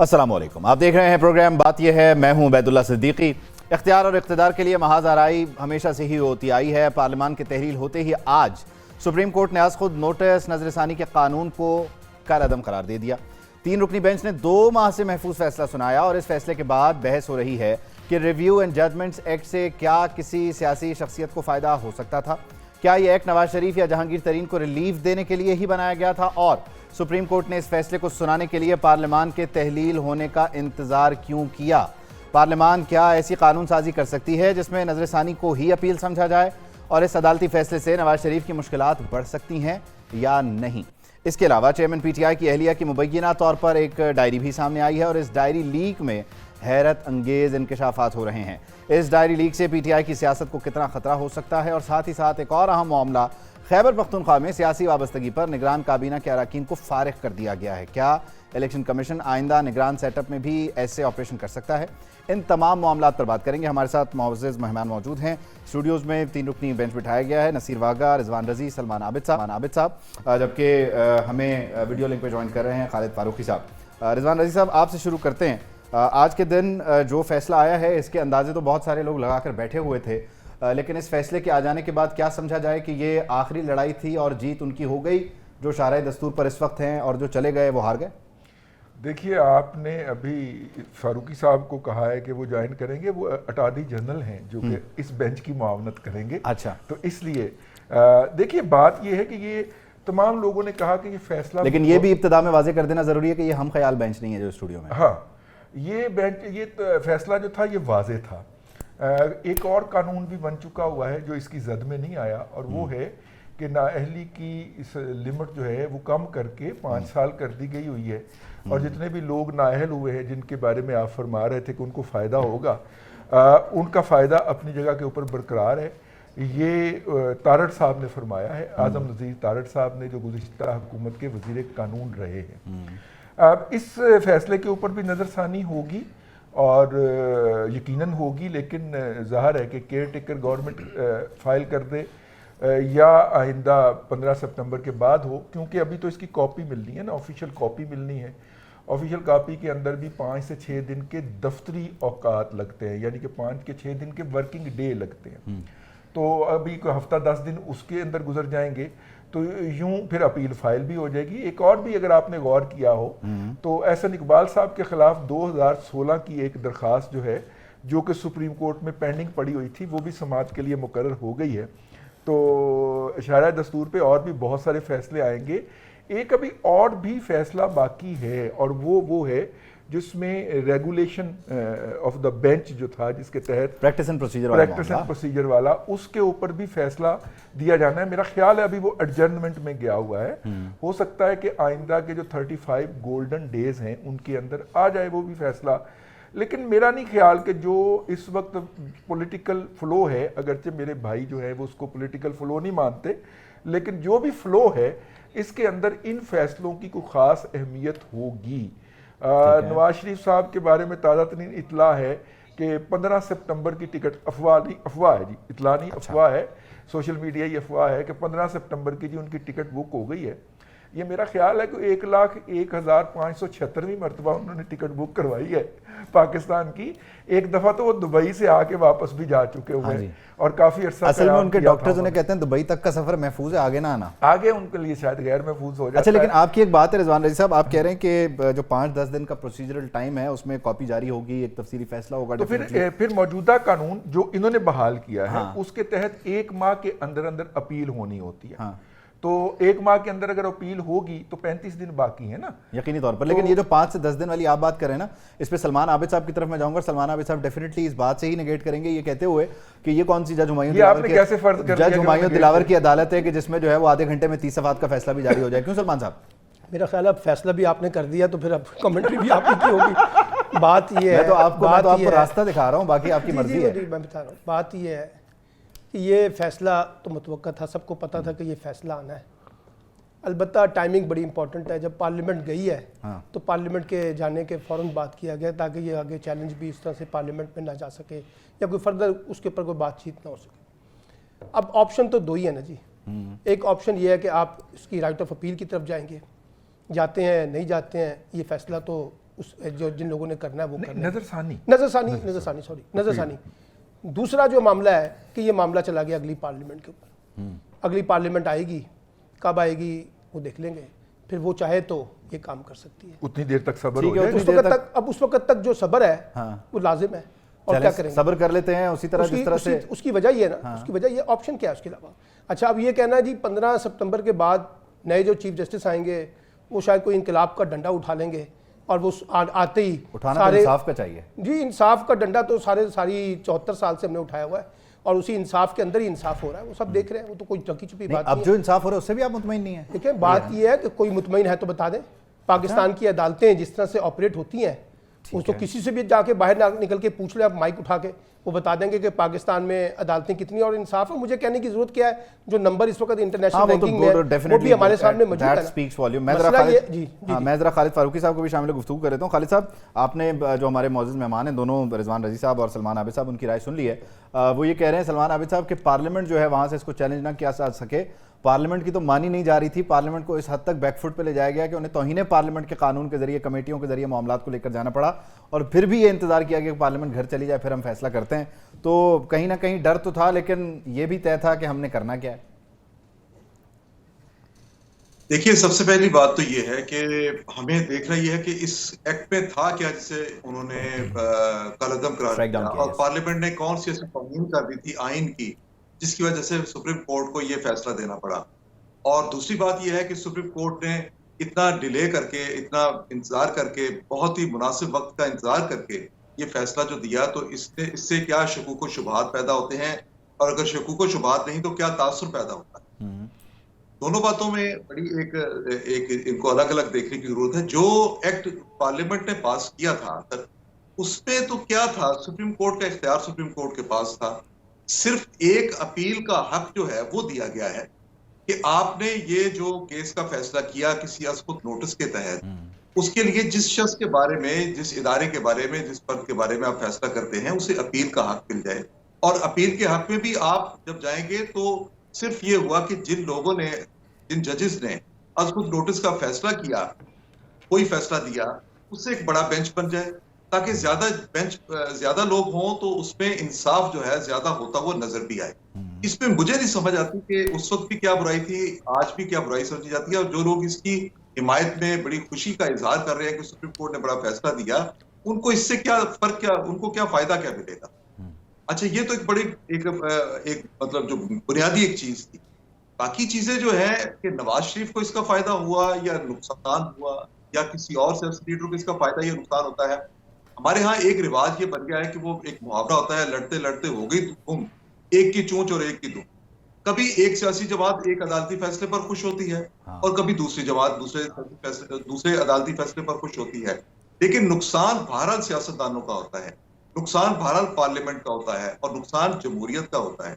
السلام علیکم، آپ دیکھ رہے ہیں پروگرام بات یہ ہے۔ میں ہوں عبید اللہ صدیقی۔ اختیار اور اقتدار کے لیے محاذ آرائی ہمیشہ سے ہی ہوتی آئی ہے۔ پارلیمان کی تحلیل ہوتے ہی آج سپریم کورٹ نے از خود نوٹس نظر ثانی کے قانون کو کالعدم قرار دے دیا۔ 3 رکنی بینچ نے 2 ماہ سے محفوظ فیصلہ سنایا اور اس فیصلے کے بعد بحث ہو رہی ہے کہ ریویو اینڈ ججمنٹس ایکٹ سے کیا کسی سیاسی شخصیت کو فائدہ ہو سکتا تھا؟ کیا یہ ایکٹ نواز شریف یا جہانگیر ترین کو ریلیف دینے کے لیے ہی بنایا گیا تھا؟ اور سپریم کورٹ نے اس فیصلے کو سنانے کے لیے پارلیمان کے تحلیل ہونے کا انتظار کیوں کیا؟ پارلیمان کیا ایسی قانون سازی کر سکتی ہے جس میں نظر ثانی کو ہی اپیل سمجھا جائے اور اس عدالتی فیصلے سے نواز شریف کی مشکلات بڑھ سکتی ہیں یا نہیں؟ اس کے علاوہ چیئرمین پی ٹی آئی کی اہلیہ کی مبینہ طور پر ایک ڈائری بھی سامنے آئی ہے اور اس ڈائری لیک میں حیرت انگیز انکشافات ہو رہے ہیں۔ اس ڈائری لیک سے پی ٹی آئی کی سیاست کو کتنا خطرہ ہو سکتا ہے، اور ساتھ ہی ساتھ ایک اور اہم معاملہ خیبر پختونخوا میں سیاسی وابستگی پر نگران کابینہ کے اراکین کو فارغ کر دیا گیا ہے۔ کیا الیکشن کمیشن آئندہ نگران سیٹ اپ میں بھی ایسے آپریشن کر سکتا ہے؟ ان تمام معاملات پر بات کریں گے۔ ہمارے ساتھ معزز مہمان موجود ہیں۔ اسٹوڈیوز میں 3 رکنی بینچ بٹھایا گیا ہے: نصیر واگا، رضوان رضی، سلمان عابد صاحب، جبکہ ہمیں ویڈیو لنک پہ جوائن کر رہے ہیں خالد فاروقی صاحب۔ رضوان رضی صاحب، آپ سے شروع کرتے ہیں۔ آج کے دن جو فیصلہ آیا ہے اس کے اندازے تو بہت سارے لوگ لگا کر بیٹھے ہوئے تھے، لیکن اس فیصلے کے آ جانے کے بعد کیا سمجھا جائے کہ یہ آخری لڑائی تھی اور جیت ان کی ہو گئی، جو شارع دستور پر اس وقت ہیں، اور جو چلے گئے وہ ہار گئے؟ دیکھیے، آپ نے ابھی فاروقی صاحب کو کہا ہے کہ وہ جوائن کریں گے، وہ اٹارنی جنرل ہیں جو کہ اس بینچ کی معاونت کریں گے۔ اچھا، تو اس لیے دیکھیے بات یہ ہے کہ یہ تمام لوگوں نے کہا کہ یہ فیصلہ، لیکن یہ بھی ابتدا میں واضح کر دینا ضروری ہے کہ یہ ہم خیال بینچ نہیں ہے جو اسٹوڈیو میں۔ ہاں، یہ فیصلہ جو تھا یہ واضح تھا۔ ایک اور قانون بھی بن چکا ہوا ہے جو اس کی زد میں نہیں آیا، اور وہ ہے کہ نااہلی کی اس لمٹ جو ہے وہ کم کر کے 5 سال کر دی گئی ہوئی ہے، اور جتنے بھی لوگ نااہل ہوئے ہیں جن کے بارے میں آپ فرما رہے تھے کہ ان کو فائدہ ہوگا، ان کا فائدہ اپنی جگہ کے اوپر برقرار ہے۔ یہ تارڑ صاحب نے فرمایا ہے، اعظم نذیر تارڑ صاحب نے، جو گزشتہ حکومت کے وزیر قانون رہے ہیں۔ اب اس فیصلے کے اوپر بھی نظر ثانی ہوگی اور یقیناً ہوگی، لیکن ظاہر ہے کہ کیئر ٹیکر گورنمنٹ فائل کر دے یا آئندہ 15 سپتمبر کے بعد ہو، کیونکہ ابھی تو اس کی کاپی ملنی ہے نا، آفیشیل کاپی ملنی ہے۔ آفیشیل کاپی کے اندر بھی 5 سے 6 دن کے دفتری اوقات لگتے ہیں، یعنی کہ 5 کے 6 دن کے ورکنگ ڈے لگتے ہیں۔ تو ابھی کوئی ہفتہ 10 دن اس کے اندر گزر جائیں گے تو یوں پھر اپیل فائل بھی ہو جائے گی۔ ایک اور بھی اگر آپ نے غور کیا ہو تو احسن اقبال صاحب کے خلاف 2016 کی ایک درخواست جو ہے، جو کہ سپریم کورٹ میں پینڈنگ پڑی ہوئی تھی، وہ بھی سماعت کے لیے مقرر ہو گئی ہے۔ تو شرع دستور پہ اور بھی بہت سارے فیصلے آئیں گے۔ ایک ابھی اور بھی فیصلہ باقی ہے، اور وہ ہے جس میں ریگولیشن آف دا بینچ جو تھا، جس کے تحت پریکٹس اینڈ پروسیجر والا، اس کے اوپر بھی فیصلہ دیا جانا ہے۔ میرا خیال ہے ابھی وہ ایڈجرنمنٹ میں گیا ہوا ہے، ہو سکتا ہے کہ آئندہ کے جو 35 گولڈن ڈیز ہیں ان کے اندر آ جائے وہ بھی فیصلہ۔ لیکن میرا نہیں خیال کہ جو اس وقت پولیٹیکل فلو ہے، اگرچہ میرے بھائی جو ہیں وہ اس کو پولیٹیکل فلو نہیں مانتے، لیکن جو بھی فلو ہے اس کے اندر ان فیصلوں کی کوئی خاص اہمیت ہوگی۔ نواز شریف صاحب کے بارے میں تازہ ترین اطلاع ہے کہ 15 سپتمبر کی ٹکٹ، افواہ ہے جی، اطلاع نہیں، افواہ ہے، سوشل میڈیا یہ افواہ ہے کہ 15 سپتمبر کی جی ان کی ٹکٹ بک ہو گئی ہے۔ یہ میرا خیال ہے کہ 1,01,576ویں مرتبہ انہوں نے ٹکٹ بک کروائی ہے پاکستان کی۔ ایک دفعہ تو وہ دبئی سے آ کے واپس بھی جا چکے ہوئے ہیں، اور کافی عرصہ اصل میں ان کے ڈاکٹرز انہیں کہتے ہیں دبئی تک کا سفر محفوظ ہے، آگے نہ آنا، آگے ان کے لیے شاید غیر محفوظ ہو جاتا ہے۔ اچھا، لیکن آپ کی ایک بات ہے رضوان رضی صاحب، آپ کہہ رہے ہیں کہ جو 5-10 دن کا پروسیجرل ٹائم ہے اس میں کاپی جاری ہوگی، ایک تفصیلی فیصلہ ہوگا، تو پھر موجودہ قانون جو انہوں نے بحال کیا ہے اس کے تحت 1 ماہ کے اندر اپیل ہونی ہوتی ہے۔ تو 1 ماہ کے اندر اگر اپیل ہوگی تو 35 دن باقی ہیں نا، یقینی طور پر۔ لیکن یہ جو 5 سے 10 دن والی آپ بات کر رہے ہیں نا، اس پہ سلمان عابد صاحب کی طرف میں جاؤں گا۔ سلمان عابد صاحب ڈیفینیٹلی اس بات سے ہی نگیٹ کریں گے، یہ کہتے ہوئے کہ یہ کون سی جج ہمایوں دلاور کی عدالت ہے کہ جس میں جو ہے وہ آدھے گھنٹے میں 30 صفحات کا فیصلہ بھی جاری ہو جائے۔ کیوں سلمان صاحب؟ میرا خیال ہے اب فیصلہ بھی آپ نے کر دیا تو پھر اب کمنٹری بھی آپ کی ہوگی۔ بات یہ ہے، میں تو آپ کو راستہ دکھا رہا ہوں، باقی آپ کی مرضی ہے۔ میں بتا رہا ہوں، بات یہ ہے کہ یہ فیصلہ تو متوقع تھا، سب کو پتا تھا کہ یہ فیصلہ آنا ہے۔ البتہ ٹائمنگ بڑی امپورٹنٹ ہے۔ جب پارلیمنٹ گئی ہے تو پارلیمنٹ کے جانے کے فوراً بات کیا گیا تاکہ یہ آگے چیلنج بھی اس طرح سے پارلیمنٹ میں نہ جا سکے یا کوئی فردر اس کے اوپر کوئی بات چیت نہ ہو سکے۔ اب آپشن تو 2 ہی ہے نا جی۔ ایک آپشن یہ ہے کہ آپ اس کی رائٹ آف اپیل کی طرف جائیں گے، جاتے ہیں نہیں جاتے ہیں، یہ فیصلہ تو اس جو جن لوگوں نے کرنا ہے وہ کرنا ہے. نظر ثانی. دوسرا جو معاملہ ہے کہ یہ معاملہ چلا گیا اگلی پارلیمنٹ کے اوپر. اگلی پارلیمنٹ آئے گی, کب آئے گی وہ دیکھ لیں گے, پھر وہ چاہے تو یہ کام کر سکتی ہے. اتنی دیر تک صبر ہو جائے. اس وقت تک جو صبر ہے وہ لازم ہے. اور کیا کریں گے, صبر کر لیتے ہیں اسی طرح جس طرح سے. اس کی وجہ یہ ہے نا, اس کی وجہ یہ آپشن کیا ہے اس کے علاوہ. اچھا اب یہ کہنا ہے جی 15 سپتمبر کے بعد نئے جو چیف جسٹس آئیں گے وہ شاید کوئی انقلاب کا ڈنڈا اٹھا لیں گے, اور وہ آتے ہی اٹھانا تو انصاف کا چاہیے. جی انصاف کا ڈنڈا تو ساری 74 سال سے ہم نے اٹھایا ہوا ہے, اور اسی انصاف کے اندر ہی انصاف ہو رہا ہے. وہ سب دیکھ رہے ہیں, وہ تو کوئی ٹکی چھپی بات نہیں. اب جو انصاف ہو رہا ہے اس سے بھی آپ مطمئن نہیں ہیں. دیکھیں بات یہ ہے کہ کوئی مطمئن ہے تو بتا دیں. پاکستان کی عدالتیں جس طرح سے آپریٹ ہوتی ہیں, اس تو کسی سے بھی جا کے باہر نکل کے پوچھ لیں آپ مائک اٹھا کے, وہ بتا دیں گے کہ پاکستان میں عدالتیں کتنی اور انصاف ہے. مجھے کہنے کی ضرورت کیا ہے, جو نمبر اس وقت انٹرنیشنل رینکنگ میں وہ بھی ہمارے سامنے موجود ہے. میں ذرا خالد فاروقی صاحب کو بھی شامل گفتگو کر لیتا ہوں. خالد صاحب, آپ نے جو ہمارے معزز مہمان ہیں دونوں, رضوان رضی صاحب اور سلمان عابد صاحب, ان کی رائے سن لی ہے. وہ یہ کہہ رہے ہیں سلمان عابد صاحب کہ پارلیمنٹ جو ہے وہاں سے اس کو چیلنج نہ کیا جا سکے. پارلیمنٹ کی تو مانی نہیں جا رہی تھی, پارلیمنٹ کو اس حد تک بیک فٹ پہ لے جایا گیا کہ انہیں توہین پارلیمنٹ کے قانون کے ذریعے, کمیٹیوں کے ذریعے معاملات کو لے کر جانا پڑا, اور پھر بھی یہ انتظار کیا کہ پارلیمنٹ گھر چلی جائے پھر ہم فیصلہ کرتے ہیں. تو کہیں نہ کہیں ڈر تو تھا, لیکن یہ بھی طے تھا کہ ہم نے کرنا کیا ہے. دیکھیے سب سے پہلی بات تو یہ ہے کہ ہمیں دیکھنا یہ ہے کہ اس ایکٹ میں تھا کیا جسے انہوں نے کالعدم قرار دیا, اور پارلیمنٹ نے کون سی ایسی توہین کر دی تھی آئین کی جس کی وجہ سے سپریم کورٹ کو یہ فیصلہ دینا پڑا. اور دوسری بات یہ ہے کہ سپریم کورٹ نے اتنا ڈیلے کر کے, اتنا انتظار کر کے, بہت ہی مناسب وقت کا انتظار کر کے یہ فیصلہ جو دیا, تو اس سے کیا شکوک و شبہات پیدا ہوتے ہیں, اور اگر شکوک و شبہات نہیں تو کیا تاثر پیدا ہوتا ہے. دونوں باتوں میں بڑی ایک ان کو الگ الگ دیکھنے کی ضرورت ہے. جو ایکٹ پارلیمنٹ نے پاس کیا تھا اس پہ تو کیا تھا, سپریم کورٹ کا اختیار سپریم کورٹ کے پاس تھا. صرف ایک اپیل کا حق جو ہے وہ دیا گیا ہے کہ آپ نے یہ جو کیس کا فیصلہ کیا کسی اسقط نوٹس کے تحت, اس کے لیے جس شخص کے بارے میں, جس ادارے کے بارے میں, جس فرد کے بارے میں آپ فیصلہ کرتے ہیں اسے اپیل کا حق مل جائے. اور اپیل کے حق میں بھی آپ جب جائیں گے تو صرف یہ ہوا کہ جن لوگوں نے, جن ججز نے اسقط نوٹس کا فیصلہ کیا, کوئی فیصلہ دیا, اس سے ایک بڑا بینچ بن جائے تاکہ زیادہ لوگ ہوں تو اس میں انصاف جو ہے زیادہ ہوتا وہ نظر بھی آئے. اس میں مجھے نہیں سمجھ آتی کہ اس وقت بھی کیا برائی تھی, آج بھی کیا برائی سمجھی جاتی ہے, اور جو لوگ اس کی حمایت میں بڑی خوشی کا اظہار کر رہے ہیں کہ سپریم کورٹ نے بڑا فیصلہ دیا, ان کو اس سے کیا فرق, کیا ان کو کیا فائدہ کیا ملے گا. اچھا یہ تو ایک بڑی ایک مطلب جو بنیادی ایک چیز تھی. باقی چیزیں جو ہے کہ نواز شریف کو اس کا فائدہ ہوا یا نقصان ہوا, یا کسی اور سیاسی لیڈر کو اس کا فائدہ یا نقصان ہوتا ہے. ہمارے ہاں ایک رواج یہ بن گیا ہے کہ وہ ایک محاورہ ہوتا ہے, لڑتے لڑتے ہو گئی دھوم, ایک کی چونچ اور ایک کی دھوم. کبھی ایک سیاسی جماعت ایک عدالتی فیصلے پر خوش ہوتی ہے, اور کبھی دوسری جماعت دوسرے عدالتی فیصلے پر خوش ہوتی ہے. لیکن نقصان بہرحال سیاستدانوں کا ہوتا ہے, نقصان بہرحال پارلیمنٹ کا ہوتا ہے, اور نقصان جمہوریت کا ہوتا ہے.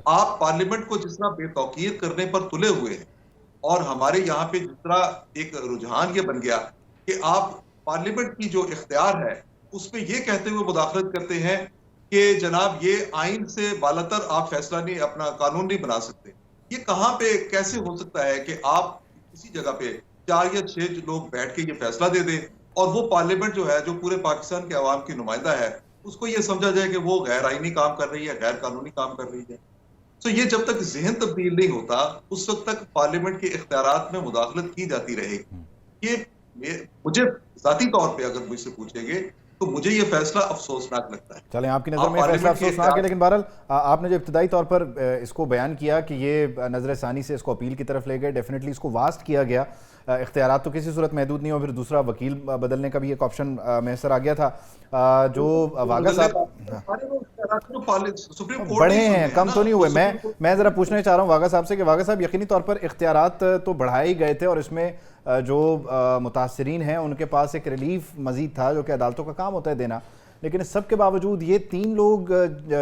آپ پارلیمنٹ کو جس طرح بے توقیر کرنے پر تلے ہوئے ہیں, اور ہمارے یہاں پہ جس طرح ایک رجحان یہ بن گیا کہ آپ پارلیمنٹ کی جو اختیار ہے اس میں یہ کہتے ہوئے مداخلت کرتے ہیں کہ جناب یہ آئین سے بالاتر آپ فیصلہ نہیں, اپنا قانون نہیں بنا سکتے. یہ کہاں پہ کیسے ہو سکتا ہے کہ آپ کسی جگہ پہ 4 یا 6 لوگ بیٹھ کے یہ فیصلہ دے دیں, اور وہ پارلیمنٹ جو ہے جو پورے پاکستان کے عوام کی نمائندہ ہے اس کو یہ سمجھا جائے کہ وہ غیر آئینی کام کر رہی ہے, غیر قانونی کام کر رہی ہے. تو یہ جب تک ذہن تبدیل نہیں ہوتا اس وقت تک پارلیمنٹ کے اختیارات میں مداخلت کی جاتی رہے گی. یہ مجھے ذاتی طور پہ اگر مجھ سے پوچھیں گے تو مجھے یہ فیصلہ افسوسناک لگتا ہے. چلیں آپ کی نظر میں فیصلہ افسوسناک ہے, لیکن بہرحال آپ نے جو ابتدائی طور پر اس کو بیان کیا کہ یہ نظر ثانی سے اس کو اپیل کی طرف لے گئے, ڈیفینیٹلی اس کو واسٹ کیا گیا, اختیارات تو کسی صورت محدود نہیں ہو, پھر دوسرا وکیل بدلنے کا بھی ایک آپشن میسر آ گیا تھا. جو واگا صاحب بڑھے ہیں, کم تو نہیں ہوئے. میں ذرا پوچھنا چاہ رہا ہوں واگا صاحب سے کہ واگا صاحب یقینی طور پر اختیارات تو بڑھائے ہی گئے تھے, اور اس میں جو متاثرین ہیں ان کے پاس ایک ریلیف مزید تھا جو کہ عدالتوں کا کام ہوتا ہے دینا, لیکن اس سب کے باوجود یہ 3 لوگ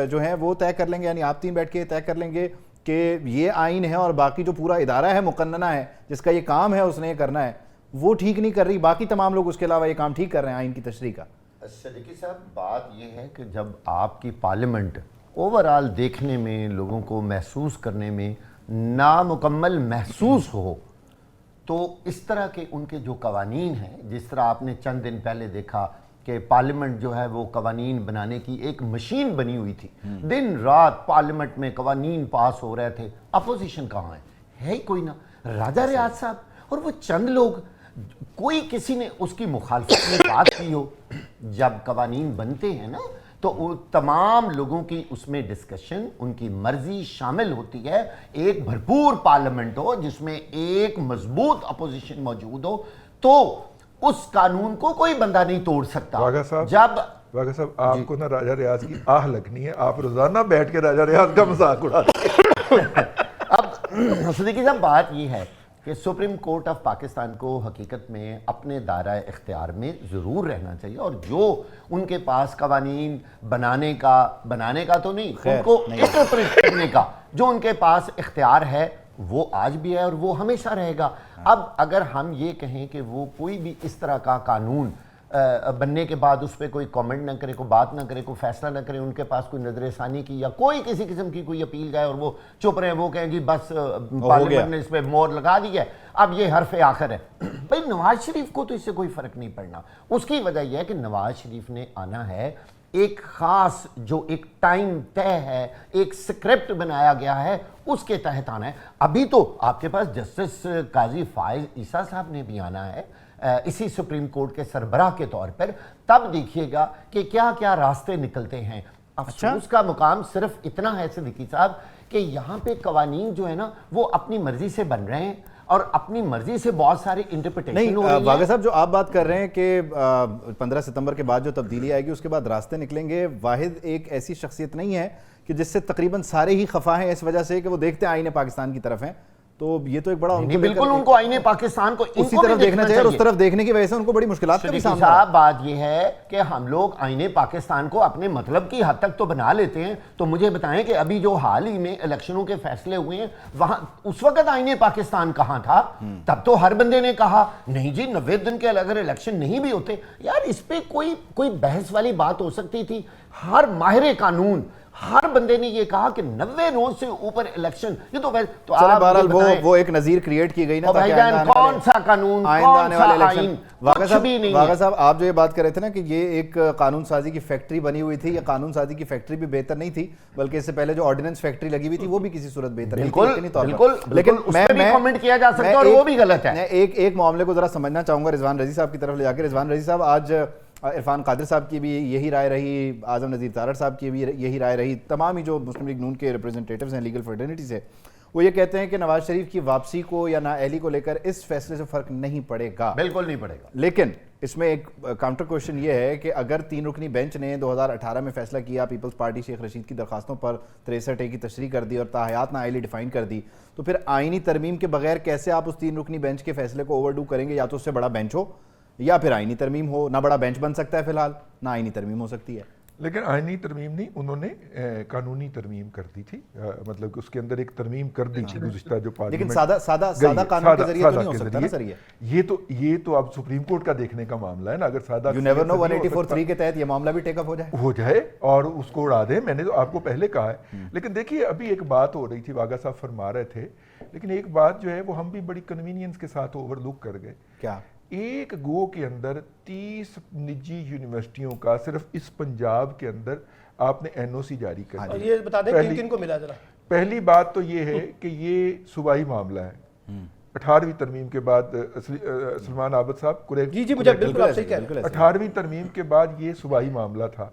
جو ہیں وہ طے کر لیں گے, یعنی آپ 3 بیٹھ کے طے کر لیں گے کہ یہ آئین ہے, اور باقی جو پورا ادارہ ہے مقننہ ہے جس کا یہ کام ہے اس نے یہ کرنا ہے, وہ ٹھیک نہیں کر رہی, باقی تمام لوگ اس کے علاوہ یہ کام ٹھیک کر رہے ہیں آئین کی تشریح کا. صدیقی صاحب بات یہ ہے کہ جب آپ کی پارلیمنٹ اوورال دیکھنے میں, لوگوں کو محسوس کرنے میں نامکمل محسوس ہو, تو اس طرح کے ان کے جو قوانین ہیں، جس طرح آپ نے چند دن پہلے دیکھا کہ پارلیمنٹ جو ہے وہ قوانین بنانے کی ایک مشین بنی ہوئی تھی، دن رات پارلیمنٹ میں قوانین پاس ہو رہے تھے، اپوزیشن کہاں ہے ہی کوئی نہ، راجہ ریاض صاحب اور وہ چند لوگ، کوئی کسی نے اس کی مخالفت میں بات کی ہو؟ جب قوانین بنتے ہیں نا تو تمام لوگوں کی اس میں ڈسکشن، ان کی مرضی شامل ہوتی ہے، ایک بھرپور پارلیمنٹ ہو جس میں ایک مضبوط اپوزیشن موجود ہو، تو اس قانون کو کوئی بندہ نہیں توڑ سکتا۔ واگا صاحب، جب آپ کو نا راجہ ریاض کی آہ لگنی ہے، آپ روزانہ بیٹھ کے راجہ ریاض کا مذاق اڑاتے ہیں۔ اب صدیقی صاحب بات یہ ہے کہ سپریم کورٹ آف پاکستان کو حقیقت میں اپنے دائرہ اختیار میں ضرور رہنا چاہیے، اور جو ان کے پاس قوانین بنانے کا تو نہیں، ان کو انٹرپریٹ کرنے کا جو ان کے پاس اختیار ہے وہ آج بھی ہے اور وہ ہمیشہ رہے گا۔ اب اگر ہم یہ کہیں کہ وہ کوئی بھی اس طرح کا قانون بننے کے بعد اس پہ کوئی کامنٹ نہ کرے، کوئی بات نہ کرے، کوئی فیصلہ نہ کرے، ان کے پاس کوئی نظر ثانی کی یا کوئی کسی قسم کی کوئی اپیل جائے اور وہ چپ رہے، وہ کہیں گی بس پارلیمنٹ نے اس پہ مور لگا دی ہے، اب یہ حرف آخر ہے۔ بھائی نواز شریف کو تو اس سے کوئی فرق نہیں پڑنا، اس کی وجہ یہ ہے کہ نواز شریف نے آنا ہے، ایک خاص جو ایک ٹائم طے ہے، ایک سکرپٹ بنایا گیا ہے، اس کے تحت آنا ہے۔ ابھی تو آپ کے پاس جسٹس قاضی فائز عیسیٰ صاحب نے بھی آنا ہے اسی سپریم کورٹ کے سربراہ کے طور پر، تب دیکھیے گا کہ کیا کیا راستے نکلتے ہیں۔ افسوس کا مقام صرف اتنا ہے صدیقی صاحب کہ یہاں پہ قوانین جو ہے نا وہ اپنی مرضی سے بن رہے ہیں اور اپنی مرضی سے بہت ساری انٹرپریٹیشن ہو رہی ہیں۔ واگا صاحب جو آپ بات کر رہے ہیں کہ 15 ستمبر کے بعد جو تبدیلی آئے گی اس کے بعد راستے نکلیں گے، واحد ایک ایسی شخصیت نہیں ہے کہ جس سے تقریباً سارے ہی خفا ہیں اس وجہ سے کہ وہ دیکھتے آئین پاکستان کی طرف ہیں، تو یہ تو ایک بڑا بالکل ان کو آئین پاکستان کو اسی طرف دیکھنا چاہیے، اور اس طرف دیکھنے کی وجہ سے ان کو بڑی مشکلات کا بھی سامنا ہے۔ صاحب بات یہ ہے کہ ہم لوگ آئین پاکستان کو اپنے مطلب کی حد تک تو بنا لیتے ہیں، تو مجھے بتائیں کہ ابھی جو حال ہی میں الیکشنوں کے فیصلے ہوئے ہیں وہاں اس وقت آئین پاکستان کہاں تھا؟ تب تو ہر بندے نے کہا نہیں جی 90 دن کے اگر الیکشن نہیں بھی ہوتے، یار اس پہ کوئی بحث والی بات ہو سکتی تھی؟ ہر ماہر قانون، ہر بندے نے یہ کہا کہ 90 روز سے اوپر الیکشن، یہ تو چلیں بہرحال وہ ایک نظیر کریٹ کی گئی نا، کون سا قانون، کون سا آئین، کچھ بھی نہیں ہے۔ واگا صاحب آپ جو یہ بات کر رہے تھے نا کہ یہ ایک قانون سازی کی فیکٹری بنی ہوئی تھی، یہ قانون سازی کی فیکٹری بھی بہتر نہیں تھی، بلکہ اس سے پہلے جو آرڈیننس فیکٹری لگی ہوئی تھی وہ بھی کسی صورت بہتر نہیں تھی۔ لیکن اس پہ بھی کمنٹ کیا جا سکتا ہے اور وہ بھی غلط ہے۔ میں ایک معاملے کو ذرا سمجھنا چاہوں گا رضوان رضی صاحب کی طرف لے جا کے۔ رضوان رضی صاحب، آج عرفان قادر صاحب کی بھی یہی رائے رہی، اعظم نذیر تارڑ صاحب کی بھی یہی رائے رہی، تمام ہی جو مسلم لیگ نون کے ریپرزنٹیٹیوز ہیں لیگل فرٹرنیٹی سے، وہ یہ کہتے ہیں کہ نواز شریف کی واپسی کو یا نااہلی کو لے کر اس فیصلے سے فرق نہیں پڑے گا، بالکل نہیں پڑے گا۔ لیکن اس میں ایک کاؤنٹر کوشچن یہ ہے کہ اگر 3 رکنی بینچ نے 2018 میں فیصلہ کیا، پیپلز پارٹی شیخ رشید کی درخواستوں پر 63A کی تشریح کر دی اور تاحیات نااہلی ڈیفائن کر دی، تو پھر آئینی ترمیم کے بغیر کیسے آپ اس 3 رکنی بینچ کے فیصلے کو اوور ڈو کریں گے؟ یا تو اس سے بڑا بینچ ہو یا پھر آئینی ترمیم ہو، نہ بڑا بینچ بن سکتا ہے فی الحال، نہ آئینی ترمیم ہو سکتی ہے۔ لیکن آئینی ترمیم نہیں، انہوں نے قانونی ترمیم کر دی تھی، مطلب کہ اس کے اندر ایک ترمیم کر دی تھی گزشتہ جو پارلیمنٹ، لیکن سادہ قانون کے ذریعے تو نہیں ہو سکتا نا سر یہ تو اب سپریم کورٹ کا دیکھنے کا معاملہ ہے نا، اگر سادہ یو نیور نو 184(3) کے تحت یہ معاملہ بھی ٹیک اپ ہو جائے اور اس کو اڑا دیں، میں نے تو آپ کو پہلے کہا ہے۔ لیکن دیکھیے ابھی ایک بات ہو رہی تھی، واگا صاحب فرما رہے تھے، لیکن ایک بات جو ہے وہ ہم بھی بڑی کنوینئنس کے ساتھ اوور لک کر گئے۔ کیا؟ ایک گو کے اندر 30 نجی یونیورسٹیوں کا صرف اس پنجاب کے اندر آپ نے NOC جاری کر اور یہ بتا دیں کن کن کو ملا ذرا۔ پہلی بات تو یہ ہے کہ یہ صوبائی معاملہ ہے۔ 18ویں ترمیم کے بعد سلمان عابد صاحب جی مجھے بالکل آپ صحیح کہہ رہے ہیں، 18ویں ترمیم کے بعد یہ صوبائی معاملہ تھا۔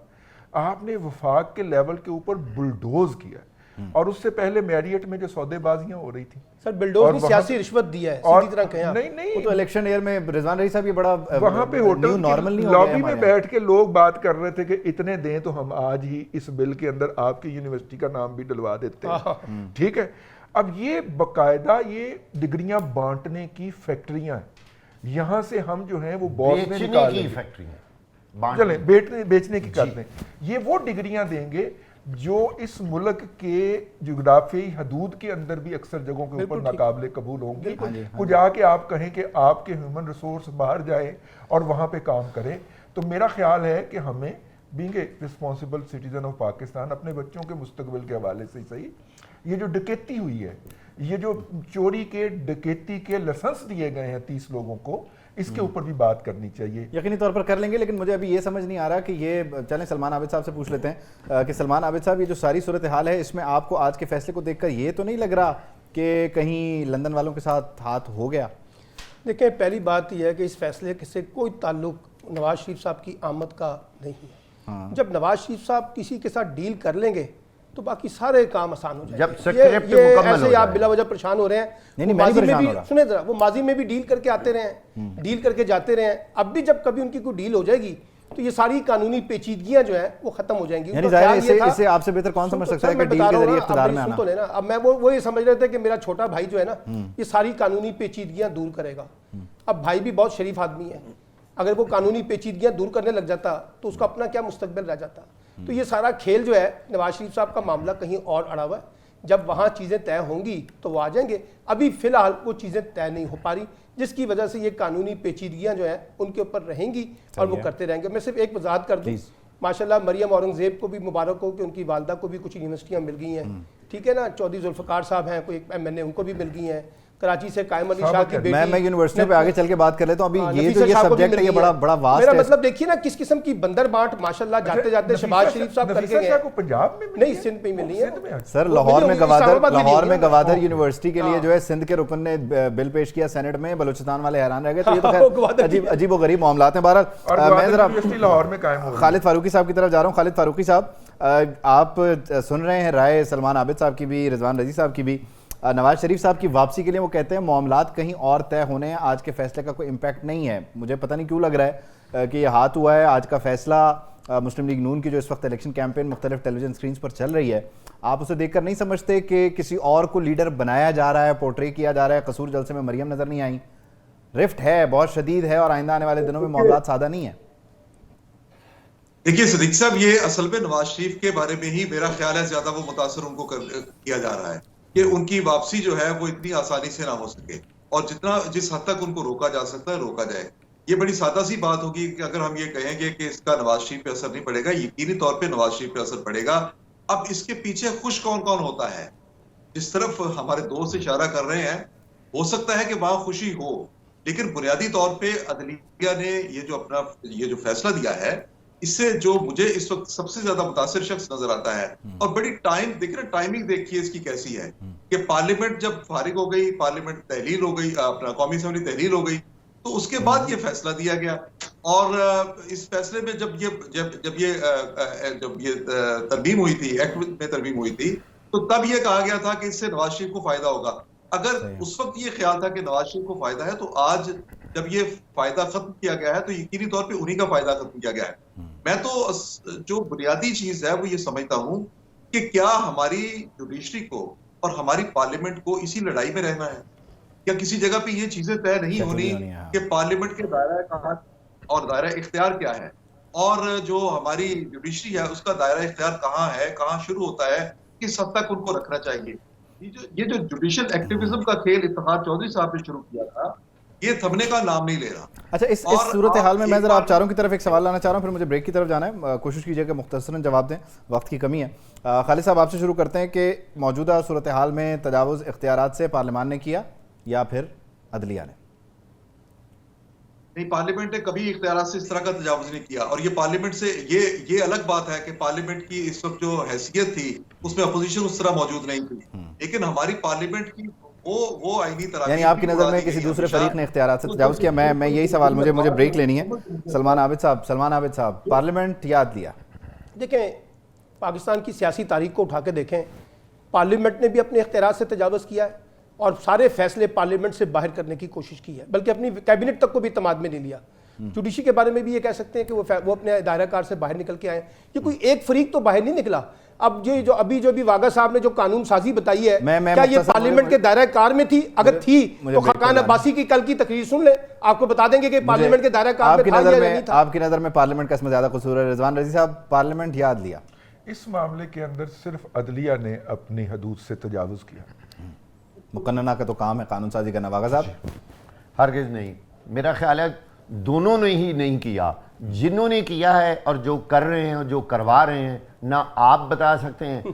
آپ نے وفاق کے لیول کے اوپر بلڈوز کیا، اور اس سے پہلے میریٹ میں جو سودے بازیاں ہو رہی تھیں، سر بلڈوز بھی سیاسی رشوت دی ہے، سیدھی طرح کہیں نہیں وہ تو الیکشن ایئر میں رضوان رضی صاحب یہ بڑا وہاں پہ ہوٹل نارمل نہیں ہو لابی میں بیٹھ کے لوگ بات کر رہے تھے کہ اتنے دیں تو ہم آج ہی اس بل کے اندر آپ کی یونیورسٹی کا نام بھی ڈلوا دیتے ہیں، ٹھیک ہے۔ اب یہ باقاعدہ یہ ڈگریاں بانٹنے کی فیکٹریاں ہیں، یہاں سے ہم جو ہیں وہ باس میں نکالیں گے، چلیں بیچنے کی کرتے ہیں، یہ وہ ڈگریاں دیں گے جو اس ملک کے جغرافیائی حدود کے اندر بھی اکثر جگہوں کے اوپر ناقابل قبول ہوں گی۔ وہ جا کے آپ کہیں کہ آپ کے ہیومن ریسورس باہر جائیں اور وہاں پہ کام کریں، تو میرا خیال ہے کہ ہمیں being a responsible citizen of Pakistan اپنے بچوں کے مستقبل کے حوالے سے صحیح، یہ جو ڈکیتی ہوئی ہے، یہ جو چوری کے ڈکیتی کے لائسنس دیے گئے ہیں 30 لوگوں کو، اس کے اوپر بھی بات کرنی چاہیے. یقینی طور پر کر لیں گے، لیکن مجھے ابھی یہ سمجھ نہیں آ رہا کہ یہ، چلیں سلمان عابد صاحب سے پوچھ لیتے ہیں کہ سلمان عابد صاحب، یہ جو ساری صورتحال ہے اس میں آپ کو آج کے فیصلے کو دیکھ کر یہ تو نہیں لگ رہا کہ کہیں لندن والوں کے ساتھ ہاتھ ہو گیا؟ دیکھیں، پہلی بات یہ ہے کہ اس فیصلے سے کوئی تعلق نواز شریف صاحب کی آمد کا نہیں ہے. جب نواز شریف صاحب کسی کے ساتھ ڈیل کر لیں گے تو باقی سارے کام آسان ہو جائیں گے. یہ ایسے آپ بلا وجہ پریشان ہو رہے ہیں. ماضی میں بھی سنیں ذرا، وہ ماضی میں بھی ڈیل کر کے آتے رہے ہیں، ڈیل کر کے جاتے رہے ہیں. اب بھی جب کبھی ان کی کوئی ڈیل ہو جائے گی تو یہ ساری قانونی پیچیدگیاں جو ہیں وہ ختم ہو جائیں گی. یعنی ظاہر اسے آپ سے بہتر کون سمجھ سکتا ہے کہ ڈیل کے ذریعے اقتدار میں آنا؟ اب میں وہ یہ سمجھ رہے تھے کہ میرا چھوٹا بھائی جو ہے نا یہ ساری قانونی پیچیدگیاں دور کرے گا. اب بھائی بھی بہت شریف آدمی ہے، اگر وہ قانونی پیچیدگیاں دور کرنے لگ جاتا تو اس کا اپنا کیا مستقبل رہ جاتا. تو یہ سارا کھیل جو ہے نواز شریف صاحب کا معاملہ کہیں اور اڑا ہوا ہے. جب وہاں چیزیں طے ہوں گی تو وہ آ جائیں گے. ابھی فی الحال وہ چیزیں طے نہیں ہو پا رہی، جس کی وجہ سے یہ قانونی پیچیدگیاں جو ہیں ان کے اوپر رہیں گی اور وہ کرتے رہیں گے. میں صرف ایک وضاحت کر دوں، ماشاءاللہ مریم اورنگزیب کو بھی مبارک ہو کہ ان کی والدہ کو بھی کچھ یونیورسٹیاں مل گئی ہیں. ٹھیک ہے نا، چودھری ذوالفقار صاحب ہیں کوئی MNA، ان کو بھی مل گئی ہیں. کراچی سے قائم علی شاہ کی بیٹی، میں یونیورسٹی پہ آگے چل کے بات کر لیتا ہوں. ابھی یہ جو یہ سبجیکٹ ہے یہ بڑا واسٹ میرا ہے. مطلب دیکھیے نا کس قسم کی بندر بانٹ ماشاءاللہ جاتے جاتے شہباز شریف صاحب کر کے گئے. پنجاب میں نہیں، سندھ میں ملی ہے سر. لاہور میں گوادر یونیورسٹی کے لیے جو ہے سندھ کے رکن نے بل پیش کیا سینٹ میں، بلوچستان والے حیران رہ گئے. تو یہ تو خیر عجیب و غریب معاملات ہیں. بہرحال میں ذرا لاہور میں قائم ہو خالد فاروقی صاحب کی طرف جا رہا ہوں. خالد فاروقی صاحب، آپ سن رہے ہیں رائے سلمان عابد صاحب کی بھی، رضوان رضی صاحب کی بھی. نواز شریف صاحب کی واپسی کے لیے وہ کہتے ہیں معاملات کہیں اور طے ہونے ہیں، آج کے فیصلے کا کوئی امپیکٹ نہیں ہے. مجھے پتہ نہیں کیوں لگ رہا ہے کہ یہ ہاتھ ہوا ہے آج کا فیصلہ. مسلم لیگ نون کی جو اس وقت الیکشن کیمپین مختلف ٹیلی ویژن سکرینز پر چل رہی ہے، آپ اسے دیکھ کر نہیں سمجھتے کہ کسی اور کو لیڈر بنایا جا رہا ہے، پورٹری کیا جا رہا ہے؟ قصور جلسے میں مریم نظر نہیں آئیں. رفٹ ہے، بہت شدید ہے، اور آئندہ آنے والے دنوں میں معاملات سادہ نہیں ہیں. دیکھیے صدیق صاحب، یہ اصل میں نواز شریف کے بارے میں ہی میرا خیال ہے زیادہ وہ متاثر ان کو کیا جا رہا ہے کہ ان کی واپسی جو ہے وہ اتنی آسانی سے نہ ہو سکے، اور جس حد تک ان کو روکا جا سکتا ہے روکا جائے. یہ بڑی سادہ سی بات ہوگی کہ اگر ہم یہ کہیں گے کہ اس کا نواز شریف پہ اثر نہیں پڑے گا. یقینی طور پہ نواز شریف پہ اثر پڑے گا. اب اس کے پیچھے خوش کون کون ہوتا ہے؟ جس طرف ہمارے دوست اشارہ کر رہے ہیں، ہو سکتا ہے کہ وہاں خوشی ہو، لیکن بنیادی طور پہ عدلیہ نے یہ جو فیصلہ دیا ہے، اس سے جو مجھے اس وقت سب سے زیادہ متاثر شخص نظر آتا ہے، اور بڑی ٹائمنگ دیکھیے اس کی کیسی ہے کہ پارلیمنٹ جب فارغ ہو گئی، پارلیمنٹ تحلیل ہو گئی، اپنا قومی اسمبلی تحلیل ہو گئی، تو اس کے بعد یہ فیصلہ دیا گیا. اور اس فیصلے میں جب یہ ترمیم ہوئی تھی، ایکٹ میں ترمیم ہوئی تھی، تو تب یہ کہا گیا تھا کہ اس سے نواز شریف کو فائدہ ہوگا. اگر اس وقت یہ خیال تھا کہ نواز شریف کو فائدہ ہے، تو آج جب یہ فائدہ ختم کیا گیا ہے تو یقینی طور پہ انہی کا فائدہ ختم کیا گیا ہے. میں تو جو بنیادی چیز ہے وہ یہ سمجھتا ہوں کہ کیا ہماری جوڈیشری کو اور ہماری پارلیمنٹ کو اسی لڑائی میں رہنا ہے؟ کیا کسی جگہ پہ یہ چیزیں طے نہیں ہونی کہ پارلیمنٹ کے دائرہ کہاں اور دائرہ اختیار کیا ہے، اور جو ہماری جوڈیشری ہے اس کا دائرہ اختیار کہاں ہے، کہاں شروع ہوتا ہے، کس حد تک ان کو رکھنا چاہیے؟ یہ جو جوڈیشل ایکٹیویزم کا کھیل افتخار چودھری صاحب نے شروع کیا تھا، یہ تھمنے کا نام نہیں لے رہا. اچھا، اس صورتحال میں ذرا آپ چاروں کی طرف ایک سوال لانا چاہ رہا ہوں، پھر مجھے بریک کی طرف جانا ہے. کوشش کیجیے کہ مختصراً جواب دیں، وقت کی کمی ہے. خالد صاحب آپ سے شروع کرتے ہیں کہ موجودہ صورتحال میں تجاوز اختیارات سے پارلیمان نے کیا یا پھر عدلیہ نے؟ نہیں، پارلیمنٹ نے کبھی اختیارات سے اس طرح کا تجاوز نہیں کیا. اور یہ پارلیمنٹ سے یہ الگ بات ہے کہ پارلیمنٹ کی اس وقت جو حیثیت تھی اس میں اپوزیشن اس طرح موجود نہیں تھی، لیکن ہماری پارلیمنٹ کی وہ آئینی طرح، یعنی آپ کی نظر میں کسی دوسرے فریق نے اختیارات سے تجاوز کیا؟ میں یہی سوال، مجھے بریک لینی ہے. سلمان عابد صاحب، پارلیمنٹ یا عدلیہ؟ دیکھیں، پاکستان کی سیاسی تاریخ کو اٹھا کے دیکھیں، پارلیمنٹ نے بھی اپنے اختیارات سے تجاوز کیا ہے اور سارے فیصلے پارلیمنٹ سے باہر کرنے کی کوشش کی ہے، بلکہ اپنی کیبنٹ تک کو بھی اعتماد میں نہیں لیا. جوڈیشری کے بارے میں بھی یہ کہہ سکتے ہیں کہ وہ اپنے دائرہ کار سے باہر نکل کے آئے. یہ کوئی ایک فریق تو باہر نہیں نکلا. اب یہ جو ابھی واغا صاحب نے جو قانون سازی بتائی ہے، کیا یہ پارلیمنٹ کے دائرہ کار میں تھی؟ اگر تھی تو خاقان عباسی کی کل کی تقریر سن لیں، آپ کو بتا دیں گے کہ پارلیمنٹ کے دائرہ کار میں تھا یا نہیں تھا. آپ کی نظر میں پارلیمنٹ کا اس میں زیادہ قصور ہے؟ رضوان رضی صاحب، پارلیمنٹ یا عدلیہ؟ اس معاملے کے اندر صرف عدلیہ نے اپنی حدود سے تجاوز کیا. مقننہ کا تو کام ہے قانون سازی کرنا. واغا صاحب؟ ہرگز نہیں. میرا خیال ہے دونوں نے ہی نہیں کیا. جنہوں نے کیا ہے اور جو کر رہے ہیں اور جو کروا رہے ہیں، نہ آپ بتا سکتے ہیں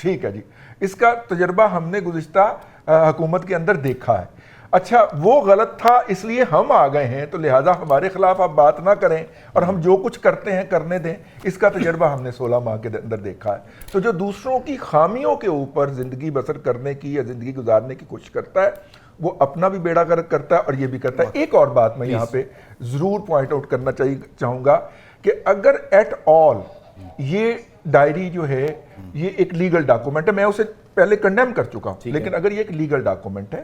ٹھیک ہے جی, اس کا تجربہ ہم نے گزشتہ حکومت کے اندر دیکھا ہے. اچھا وہ غلط تھا اس لیے ہم آ گئے ہیں, تو لہٰذا ہمارے خلاف آپ بات نہ کریں اور ہم جو کچھ کرتے ہیں کرنے دیں. اس کا تجربہ ہم نے 16 ماہ کے اندر دیکھا ہے. تو جو دوسروں کی خامیوں کے اوپر زندگی بسر کرنے کی یا زندگی گزارنے کی کوشش کرتا ہے وہ اپنا بھی بیڑا گرک کرتا ہے اور یہ بھی کرتا ہے. ایک اور بات میں یہاں پہ ضرور پوائنٹ آؤٹ کرنا چاہوں گا کہ اگر ایٹ آل یہ ڈائری جو ہے یہ ایک لیگل ڈاکومنٹ ہے, میں اسے پہلے کنڈیم کر چکا ہوں, لیکن اگر یہ ایک لیگل ڈاکومنٹ ہے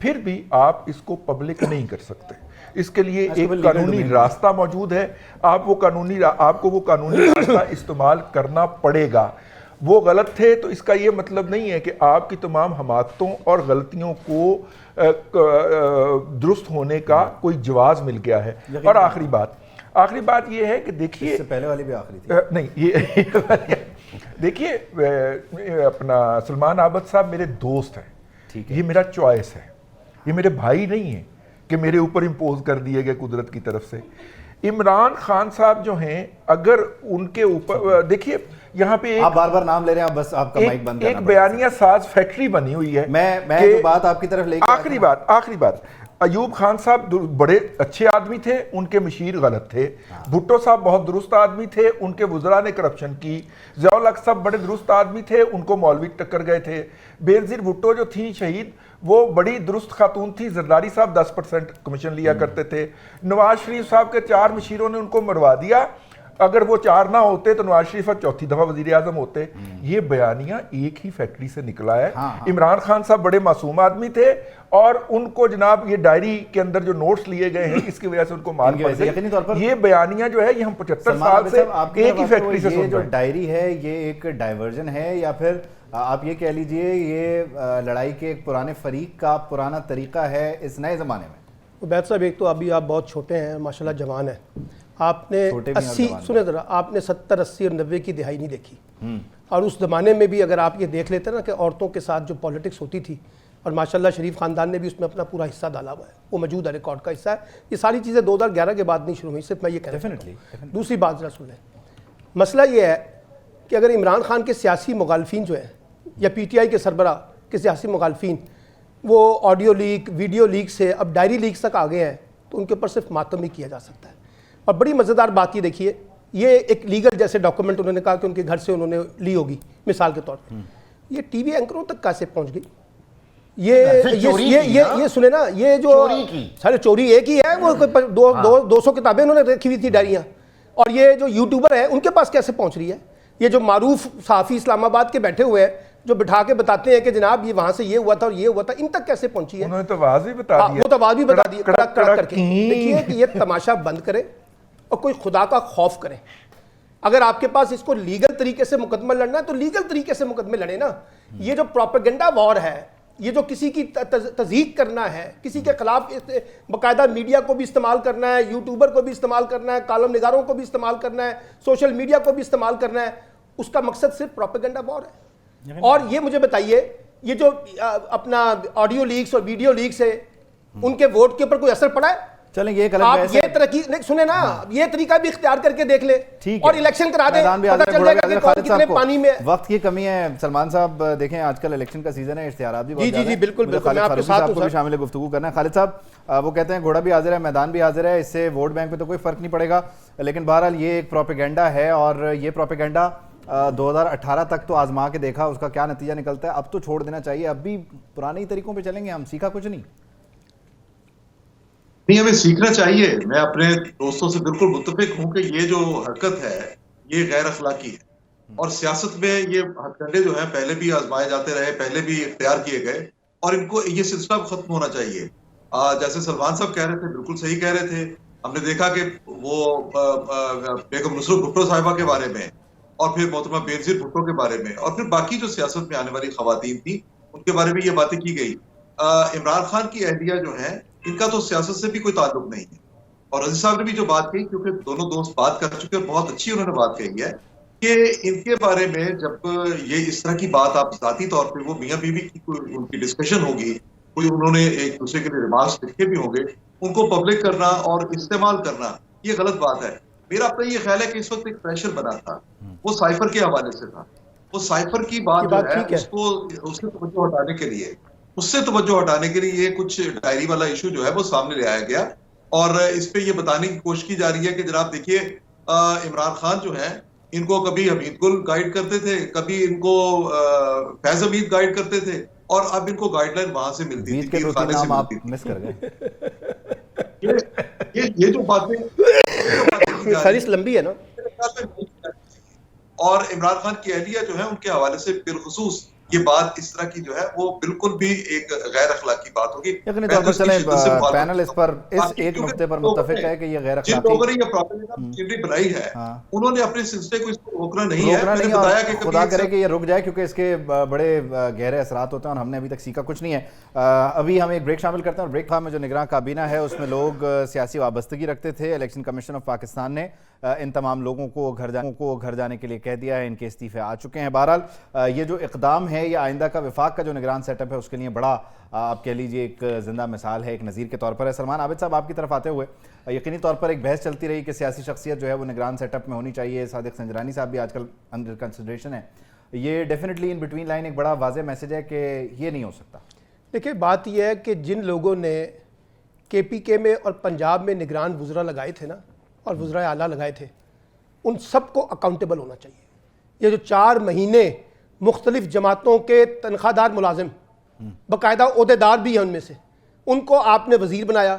پھر بھی آپ اس کو پبلک نہیں کر سکتے. اس کے لیے ایک قانونی راستہ موجود ہے, آپ کو وہ قانونی راستہ استعمال کرنا پڑے گا. وہ غلط تھے تو اس کا یہ مطلب نہیں ہے کہ آپ کی تمام حماقتوں اور غلطیوں کو درست ہونے کا کوئی جواز مل گیا ہے. اور آخری بات یہ ہے کہ دیکھیے, پہلے والی بھی آخری تھی نہیں یہ دیکھیے, اپنا سلمان عابد صاحب میرے دوست ہیں, یہ میرا چوائس ہے, یہ میرے بھائی نہیں ہیں کہ میرے اوپر امپوز کر دیے گئے قدرت کی طرف سے. عمران خان صاحب جو ہیں اگر ان کے اوپر دیکھیے یہاں پہ آپ بار بار نام لے رہے ہیں, بس آپ کا مائک بند کرنا, ایک بیانیہ ساز فیکٹری بنی ہوئی ہے. میں جو بات آپ کی طرف لے کے آخری بات ایوب خان صاحب بڑے اچھے آدمی تھے, ان کے مشیر غلط تھے. بھٹو صاحب بہت درست آدمی تھے, ان کے وزراء نے کرپشن کی. ضیاء الحق صاحب بڑے درست آدمی تھے, ان کو مولوی ٹکر گئے تھے. بینظیر بھٹو جو تھیں شہید وہ بڑی درست خاتون تھی, زرداری صاحب 10% کمیشن لیا کرتے تھے. نواز شریف صاحب کے 4 مشیروں نے ان کو مروا دیا, اگر وہ 4 نہ ہوتے تو نواز شریف چوتھی دفعہ وزیر اعظم ہوتے. یہ بیانیہ ایک ہی فیکٹری سے نکلا ہے. عمران خان صاحب بڑے معصوم آدمی تھے اور ان کو جناب یہ ڈائری کے اندر جو نوٹس لیے گئے ہیں اس کی وجہ سے ان کو مار پڑ گئی. یہ بیانیہ جو ہے یہ ہم 75 سال سے ایک ہی فیکٹری سے سن رہے ہیں. جو ڈائری ہے یہ ایک ڈائیورژن ہے یا پھر آپ یہ کہہ لیجئے یہ لڑائی کے ایک پرانے فریق کا پرانا طریقہ ہے اس نئے زمانے میں؟ عبید صاحب ایک تو ابھی آپ بہت چھوٹے ہیں ماشاءاللہ, جوان ہیں, آپ نے 80 سنیں ذرا, آپ نے 70 80 اور 90 کی دہائی نہیں دیکھی. اور اس زمانے میں بھی اگر آپ یہ دیکھ لیتے نا کہ عورتوں کے ساتھ جو پالیٹکس ہوتی تھی, اور ماشاءاللہ شریف خاندان نے بھی اس میں اپنا پورا حصہ ڈالا ہوا ہے, وہ موجود ہے, ریکارڈ کا حصہ ہے. یہ ساری چیزیں 2011 کے بعد نہیں شروع ہوئی, صرف میں یہ کہہ رہا ہوں. دوسری بات ذرا سن لیں, مسئلہ یہ ہے کہ اگر عمران خان کے سیاسی مخالفین جو ہیں یا پی ٹی آئی کے سربراہ کے سیاسی مخالفین وہ آڈیو لیک ویڈیو لیک سے اب ڈائری لیکس تک آ گئے ہیں تو ان کے اوپر صرف ماتم ہی کیا جا سکتا ہے. اور بڑی مزیدار بات یہ دیکھیے, یہ ایک لیگل جیسے ڈاکومنٹ انہوں نے کہا کہ ان کے گھر سے انہوں نے لی ہوگی مثال کے طور پر, یہ ٹی وی اینکروں تک کیسے پہنچ گئی؟ یہ سنے نا, یہ جو سارے چوری ایک ہی ہے, وہ 200 کتابیں انہوں نے رکھی ہوئی تھی ڈائریاں, اور یہ جو یوٹیوبر ہیں ان کے پاس کیسے پہنچ رہی ہے؟ یہ جو معروف صحافی اسلام آباد کے بیٹھے ہوئے ہیں جو بٹھا کے بتاتے ہیں کہ جناب یہ وہاں سے یہ ہوا تھا اور یہ ہوا تھا, ان تک کیسے پہنچی ہے؟ انہوں نے تو آواز بھی بتا دیا, وہ تو آواز بھی بتا دی کڑک کڑک کر کے. دیکھیے کہ یہ تماشا بند کرے اور کوئی خدا کا خوف کرے. اگر آپ کے پاس اس کو لیگل طریقے سے مقدمہ لڑنا ہے تو لیگل طریقے سے مقدمے لڑے نا. یہ جو پروپیگنڈا وار ہے, یہ جو کسی کی تضحیق کرنا ہے, کسی کے خلاف باقاعدہ میڈیا کو بھی استعمال کرنا ہے, یوٹیوبر کو بھی استعمال کرنا ہے, کالم نگاروں کو بھی استعمال کرنا ہے, سوشل میڈیا کو بھی استعمال کرنا ہے, اس کا مقصد صرف پروپیگنڈا وار ہے. اور یہ مجھے بتائیے, یہ جو اپنا آڈیو لیکس اور ویڈیو لیکس ہے ان کے ووٹ کے اوپر کوئی اثر پڑا ہے؟ چلیں یہ آپ یہ ترقی سنیں نا, یہ طریقہ بھی اختیار کر کے دیکھ لیں اور الیکشن کرا دیں, پتہ چل جائے گا کہ کون کتنے پانی میں. وقت کی کمی ہے سلمان صاحب, دیکھیں آج کل الیکشن کا سیزن ہے, اشتہارات بھی جی جی جی بالکل بالکل, میں آپ کے ساتھ ہوں, شامل گفتگو کرنا ہے. خالد صاحب وہ کہتے ہیں گھوڑا بھی حاضر ہے, میدان بھی حاضر ہے, اس سے ووٹ بینک پہ تو کوئی فرق نہیں پڑے گا, لیکن بہرحال یہ ایک پروپیگنڈا ہے اور یہ پروپیگنڈا 2018 تک تو آزما کے دیکھا, اس کا کیا نتیجہ نکلتا ہے. اب تو چھوڑ دینا چاہیے, اب بھی پرانے ہی طریقوں پہ چلیں گے ہم, سیکھا کچھ نہیں. ہمیں سیکھنا چاہیے. میں اپنے دوستوں سے بالکل متفق ہوں کہ یہ جو حرکت ہے یہ غیر اخلاقی ہے, اور سیاست میں یہ ہتھکنڈے جو ہیں پہلے بھی آزمائے جاتے رہے, پہلے بھی اختیار کیے گئے, اور ان کو یہ سلسلہ ختم ہونا چاہیے. جیسے سلمان صاحب کہہ رہے تھے, بالکل صحیح کہہ رہے تھے. ہم نے دیکھا کہ وہ بیگم نصرت بھٹو صاحبہ کے بارے میں, اور پھر محترمہ بینظیر بھٹو کے بارے میں, اور پھر باقی جو سیاست میں آنے والی خواتین تھیں ان کے بارے میں یہ باتیں کی گئی. عمران خان کی اہلیہ جو ہیں ان کا تو سیاست سے بھی کوئی تعلق نہیں ہے. اور عزیز صاحب نے بھی جو بات کہی, کیونکہ دونوں دوست بات کر چکے, بہت اچھی انہوں نے بات کہی ہے کہ ان کے بارے میں جب یہ اس طرح کی بات آپ ذاتی طور پہ وہ میاں بیوی کی کوئی ان کی ڈسکشن ہوگی, کوئی انہوں نے ایک دوسرے کے لیے ریمارکس لکھے بھی ہوں گے, ان کو پبلک کرنا اور استعمال کرنا یہ غلط بات ہے. میرا اپنا یہ خیال ہے کہ اس وقت ایک پریشر بنا تھا, وہ سائفر کے حوالے سے تھا. وہ سائفر کی بات جو ہے اس سے توجہ ہٹانے کے لیے یہ کچھ ڈائری والا ایشو جو ہے وہ سامنے لے آیا گیا، اور اس پہ یہ بتانے کی کوشش کی جا رہی ہے کہ جناب دیکھیے عمران خان جو ہیں ان کو کبھی حمید گل گائیڈ کرتے تھے، کبھی ان کو فیض حمید گائیڈ کرتے تھے، اور اب ان کو گائیڈ لائن وہاں سے ملتی تھی، یہ جو باتیں فہرست لمبی ہے نا، اور عمران خان کی اہلیہ جو ہے ان کے حوالے سے بالخصوص یہ بات اس طرح کی جو ہے وہ بالکل بھی ایک غیر اخلاقی بات ہوگی۔ یقینی طور پر چلیں پینل اس پر اس ایک نقطے پر متفق ہے کہ یہ غیر اخلاقی، جن لوگوں نے یہ پروپیگنڈا مشینری بنائی ہے انہوں نے اپنے سلسلے کو اس کو روکنا نہیں ہے، میں نے بتایا کہ خدا کرے کہ یہ رک جائے، کیونکہ اس کے بڑے گہرے اثرات ہوتے ہیں اور ہم نے ابھی تک سیکھا کچھ نہیں ہے۔ ابھی ہم ایک بریک شامل کرتے ہیں، اور بریک میں جو نگراں کابینہ ہے اس میں لوگ سیاسی وابستگی رکھتے تھے۔ الیکشن کمیشن آف پاکستان نے ان تمام لوگوں کو گھر جانے کے لیے کہہ دیا ہے، ان کے استعفے آ چکے ہیں۔ بہرحال یہ جو اقدام ہے یہ آئندہ کا وفاق کا جو نگران سیٹ اپ ہے اس کے لیے بڑا آپ کہہ لیجیے ایک زندہ مثال ہے، ایک نظیر کے طور پر ہے۔ سلمان عابد صاحب آپ کی طرف آتے ہوئے یقینی طور پر ایک بحث چلتی رہی کہ سیاسی شخصیت جو ہے وہ نگران سیٹ اپ میں ہونی چاہیے، صادق سنجرانی صاحب بھی آج کل انڈر کنسیڈریشن ہے، یہ ڈیفینیٹلی ان بٹوین لائن ایک بڑا واضح میسج ہے کہ یہ نہیں ہو سکتا۔ دیکھیں بات یہ ہے کہ جن لوگوں نے کے پی کے میں اور پنجاب میں نگران وزراء لگائے تھے نا، اور وزراء اعلیٰ لگائے تھے، ان سب کو اکاؤنٹیبل ہونا چاہیے۔ یہ جو 4 مہینے مختلف جماعتوں کے تنخواہ دار ملازم، باقاعدہ عہدیدار بھی ہیں ان میں سے، ان کو آپ نے وزیر بنایا،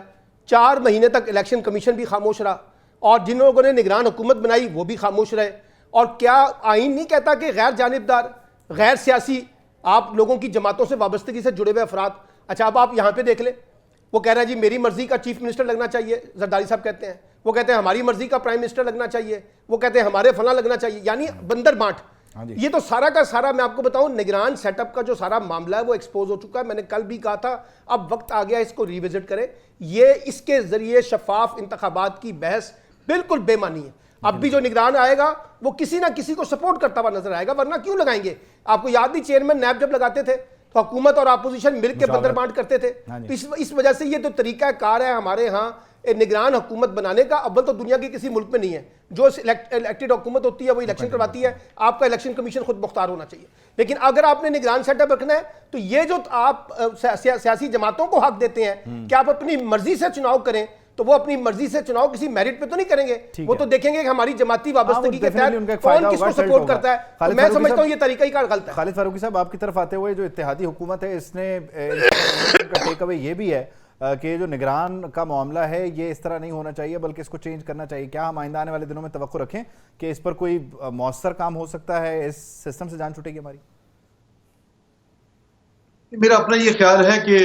4 مہینے تک الیکشن کمیشن بھی خاموش رہا، اور جن لوگوں نے نگران حکومت بنائی وہ بھی خاموش رہے۔ اور کیا آئین نہیں کہتا کہ غیر جانبدار، غیر سیاسی، آپ لوگوں کی جماعتوں سے وابستگی سے جڑے ہوئے افراد، اچھا اب آپ یہاں پہ دیکھ لیں، وہ کہہ رہا ہے جی میری مرضی کا چیف منسٹر لگنا چاہیے، زرداری صاحب کہتے ہیں، وہ کہتے ہیں ہماری مرضی کا پرائم منسٹر لگنا چاہیے، وہ کہتے ہیں ہمارے فلاں لگنا چاہیے، یعنی بندر بانٹ۔ یہ تو سارا کا سارا میں آپ کو بتاؤں نگران سیٹ اپ کا جو سارا معاملہ ہے وہ ایکسپوز ہو چکا ہے۔ میں نے کل بھی کہا تھا اب وقت آ گیا اس کو ریوزٹ کریں، یہ اس کے ذریعے شفاف انتخابات کی بحث بالکل بے معنی ہے۔ اب بھی جو نگران آئے گا وہ کسی نہ کسی کو سپورٹ کرتا ہوا نظر آئے گا، ورنہ کیوں لگائیں گے؟ آپ کو یاد نہیں چیئرمین نیب جب لگاتے تھے تو حکومت اور اپوزیشن مل کے بندر بانٹ کرتے تھے، تو اس وجہ سے یہ تو طریقہ کار ہے ہمارے ہاں نگران حکومت بنانے کا، اول تو دنیا کے کسی ملک میں نہیں ہے۔ جو الیکٹڈ حکومت ہوتی ہے وہ الیکشن کرواتی ہے، آپ کا الیکشن کمیشن خود مختار ہونا چاہیے۔ لیکن اگر آپ نے نگران سیٹ اپ رکھنا ہے تو یہ جو آپ سیاسی جماعتوں کو حق دیتے ہیں کہ آپ اپنی مرضی سے چناؤ کریں، تو وہ اپنی مرضی سے چناؤ کسی میرٹ پہ تو نہیں کریں گے، وہ تو دیکھیں گے کہ ہماری جماعتی وابستگی کے تحت کون کس کو سپورٹ کرتا ہے۔ تو میں سمجھتا ہوں یہ طریقہ کار غلط ہے۔ خالد فاروقی صاحب آپ کی طرف آتے ہوئے جو اتحادی حکومت ہے اس نے کا ٹیک اوے یہ بھی ہے کہ جو نگران کا معاملہ ہے یہ اس طرح نہیں ہونا چاہیے بلکہ اس کو چینج کرنا چاہیے۔ کیا ہم آئندہ آنے والے دنوں میں توقع رکھیں کہ اس پر کوئی مؤثر کام ہو سکتا ہے، اس سسٹم سے جان چھوٹے گی ہماری؟ میرا اپنا یہ خیال ہے کہ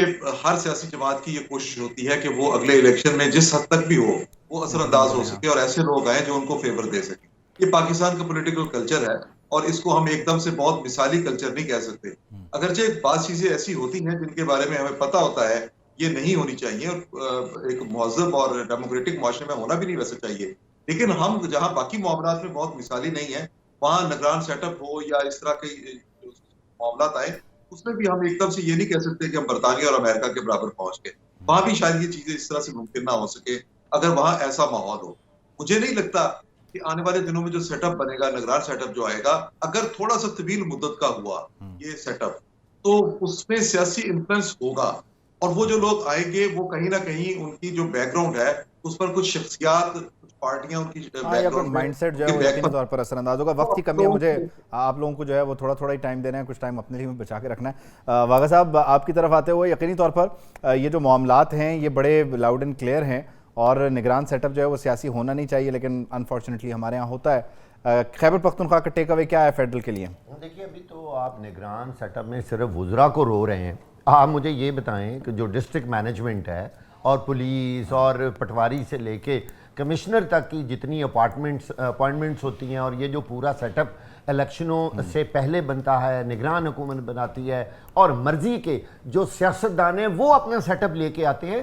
ہر سیاسی جماعت کی یہ کوشش ہوتی ہے کہ وہ اگلے الیکشن میں جس حد تک بھی ہو وہ اثر انداز ہو سکے اور ایسے لوگ آئیں جو ان کو فیور دے سکیں۔ یہ پاکستان کا پولیٹیکل کلچر ہے اور اس کو ہم ایک دم سے بہت مثالی کلچر نہیں کہہ سکتے، اگرچہ بعض چیزیں ایسی ہوتی ہیں جن کے بارے میں ہمیں پتہ ہوتا ہے یہ نہیں ہونی چاہیے اور ایک مہذب اور ڈیموکریٹک معاشرے میں ہونا بھی نہیں ویسے چاہیے، لیکن ہم جہاں باقی معاملات میں بہت مثالی نہیں ہیں وہاں نگران سیٹ اپ ہو یا اس طرح کے معاملات آئے اس میں بھی ہم ایک دم سے یہ نہیں کہہ سکتے کہ ہم برطانیہ اور امریکہ کے برابر پہنچ گئے، وہاں بھی شاید یہ چیزیں اس طرح سے ممکن نہ ہو سکے اگر وہاں ایسا ماحول ہو۔ مجھے نہیں لگتا کہ آنے والے دنوں میں جو سیٹ اپ بنے گا، نگران سیٹ اپ جو آئے گا، اگر تھوڑا سا طویل مدت کا ہوا یہ سیٹ اپ تو اس میں سیاسی انفلوئنس ہوگا، اور وہ جو لوگ آئیں گے وہ کہیں نہ کہیں ان کی جو بیک گراؤنڈ ہے اس پر کچھ شخصیات، کچھ پارٹیاں ان کی بیک گراؤنڈ مائنڈ سیٹ جو ہے وہ یقینی طور پر اثر انداز ہوگا۔ وقت کی کمی ہے، مجھے آپ لوگوں کو جو ہے وہ تھوڑا ہی ٹائم دینا ہے، کچھ ٹائم اپنے لیے بچا کے رکھنا ہے۔ واغا صاحب آپ کی طرف آتے ہوئے یقینی طور پر یہ جو معاملات ہیں یہ بڑے لاؤڈ اینڈ کلیئر ہیں اور نگران سیٹ اپ جو ہے وہ سیاسی ہونا نہیں چاہیے، لیکن انفارچونیٹلی ہمارے یہاں ہوتا ہے۔ خیبر پختونخوا کا ٹیک اوے کیا ہے فیڈرل کے لیے؟ دیکھیے ابھی تو آپ نگران سیٹ اپ میں صرف وزراء کو رو رہے ہیں، آپ مجھے یہ بتائیں کہ جو ڈسٹرکٹ مینجمنٹ ہے اور پولیس اور پٹواری سے لے کے کمشنر تک کی جتنی اپوائنٹمنٹس ہوتی ہیں اور یہ جو پورا سیٹ اپ الیکشنوں سے پہلے بنتا ہے، نگران حکومت بناتی ہے اور مرضی کے جو سیاستدان ہیں وہ اپنا سیٹ اپ لے کے آتے ہیں،